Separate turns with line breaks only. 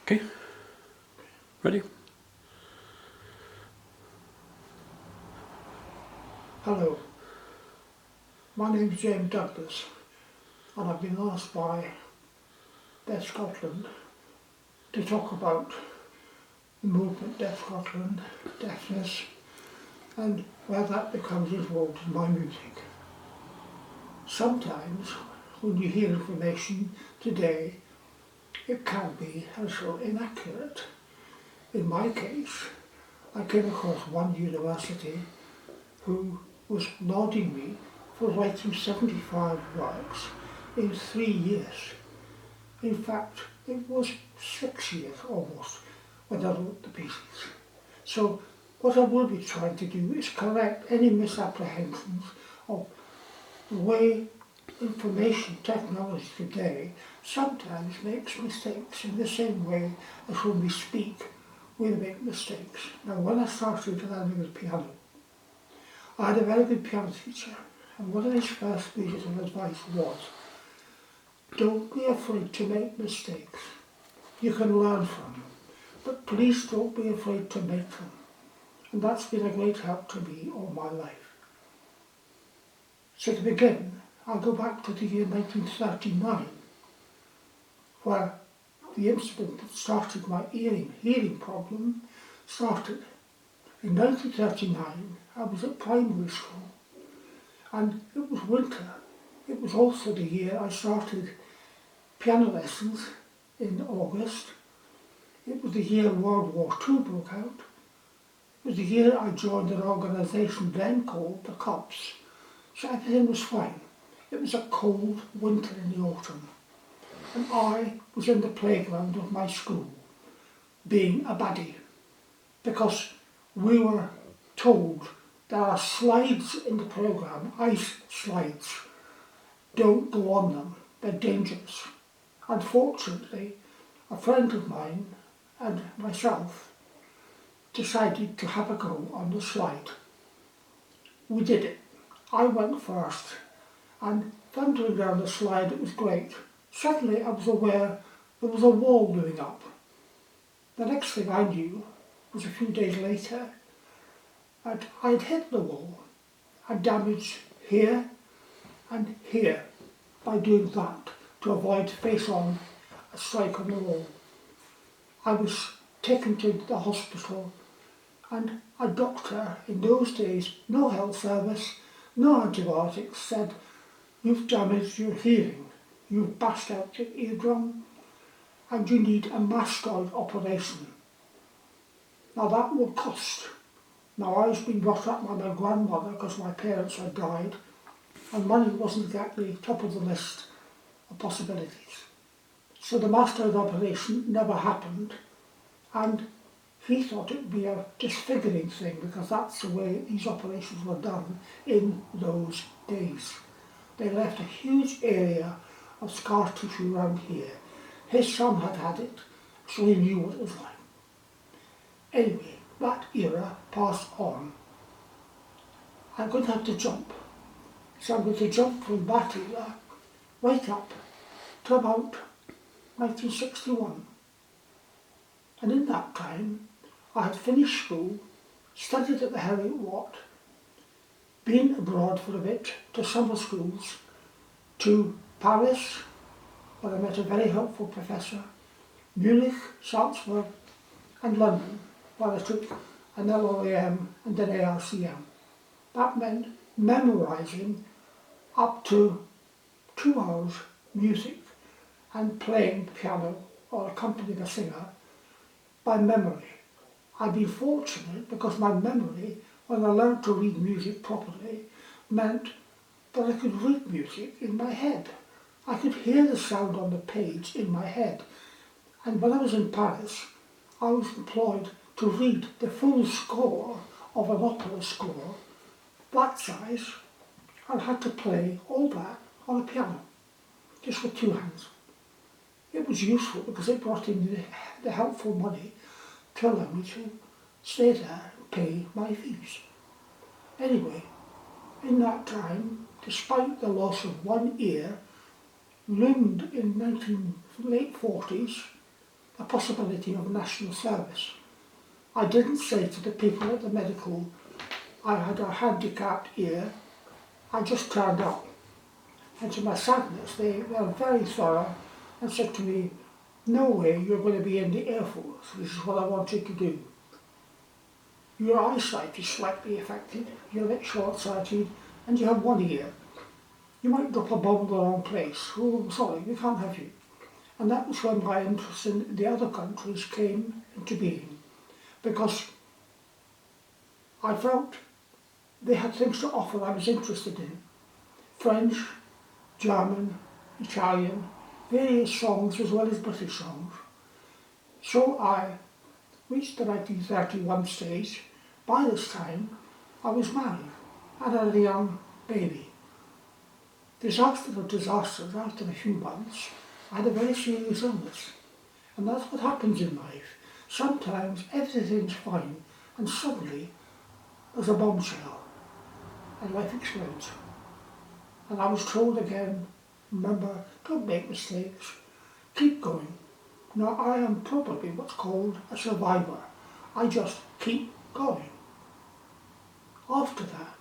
Okay, ready?
Hello, my name is James Douglas and I've been asked by Deaf Scotland to talk about the movement Deaf Scotland, deafness and where that becomes involved in my music. Sometimes when you hear information today it can be a little inaccurate. In my case, I came across one university who was lauding me for writing 75 works in 3 years. In fact, it was 6 years almost when I wrote the pieces. So what I will be trying to do is correct any misapprehensions of the way information technology today sometimes makes mistakes in the same way as when we speak we make mistakes. Now when I started learning the piano, I had a very good piano teacher, and one of his first pieces of advice was, don't be afraid to make mistakes. You can learn from them, but please don't be afraid to make them. And that's been a great help to me all my life. So to begin, I'll go back to the year 1939, where the incident that started my hearing problem started. In 1939, I was at primary school, and it was winter. It was also the year I started piano lessons in August. It was the year World War II broke out. It was the year I joined an organisation then called the Cops. So everything was fine. It was a cold winter in the autumn, and I was in the playground of my school, being a baddie, because we were told there are slides in the programme, ice slides. Don't go on them, they're dangerous. Unfortunately, a friend of mine and myself decided to have a go on the slide. We did it. I went first, and thundering down the slide, it was great. Suddenly I was aware there was a wall looming up. The next thing I knew was a few days later, and I'd hit the wall. I'd damaged here and here by doing that to avoid face-on a strike on the wall. I was taken to the hospital, and a doctor in those days, no health service, no antibiotics, said, you've damaged your hearing, you've bashed out your eardrum, and you need a mastoid operation. Now that will cost. Now I was being brought up by my grandmother because my parents had died, and money wasn't exactly top of the list of possibilities. So the mastoid operation never happened, and he thought it would be a disfiguring thing because that's the way these operations were done in those days. They left a huge area of scar tissue around here. His son had had it, so he knew what it was like. Anyway, that era passed on. I'm going to have to jump. So I'm going to jump from that era right up to about 1961. And in that time, I had finished school, studied at the Heriot Watt, been abroad for a bit to summer schools, to Paris, where I met a very helpful professor, Munich, Salzburg, and London, where I took an LLAM and an ARCM. That meant memorising up to 2 hours music and playing piano or accompanying a singer by memory. I've been fortunate because my memory, when I learned to read music properly, meant that I could read music in my head. I could hear the sound on the page in my head. And when I was in Paris, I was employed to read the full score of an opera score, that size, and had to play all that on a piano, just with 2 hands. It was useful because it brought in the helpful money to allow me to stay there and pay my fees. Anyway, in that time, despite the loss of one ear, loomed in late 40s the possibility of national service. I didn't say to the people at the medical I had a handicapped ear. I just turned up. And to my sadness, they were very thorough and said to me, no way, you're going to be in the Air Force, which is what I wanted to do. Your eyesight is slightly affected, you're a bit short-sighted, and you have one ear. You might drop a bomb in the wrong place. Oh, sorry, we can't have you. And that was when my interest in the other countries came into being, because I felt they had things to offer I was interested in. French, German, Italian, various songs as well as British songs. So I reached the 1931 stage. By this time, I was married and had a young baby. Disaster of disasters, after a few months, I had a very serious illness. And that's what happens in life. Sometimes everything's fine, and suddenly there's a bombshell, and life explodes. And I was told again, remember, don't make mistakes, keep going. Now I am probably what's called a survivor. I just keep going. After that,